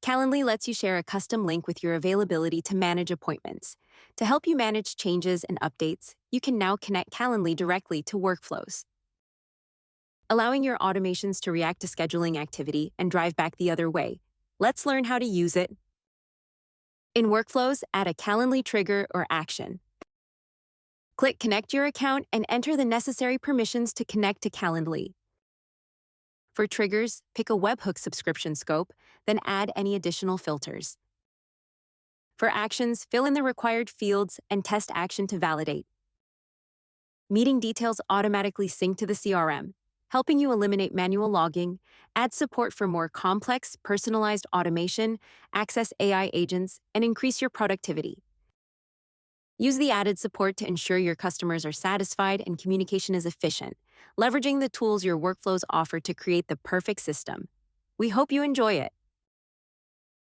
Calendly lets you share a custom link with your availability to manage appointments. To help you manage changes and updates, you can now connect Calendly directly to workflows, allowing your automations to react to scheduling activity and drive back the other way. Let's learn how to use it. In workflows, add a Calendly trigger or action. Click Connect Your Account and enter the necessary permissions to connect to Calendly. For triggers, pick a Webhook Subscription Scope, then add any additional filters. For actions, fill in the required fields and test action to validate. Meeting details automatically sync to the CRM, helping you eliminate manual logging, add support for more complex, personalized automation, access AI agents, and increase your productivity. Use the added support to ensure your customers are satisfied and communication is efficient, leveraging the tools your workflows offer to create the perfect system. We hope you enjoy it.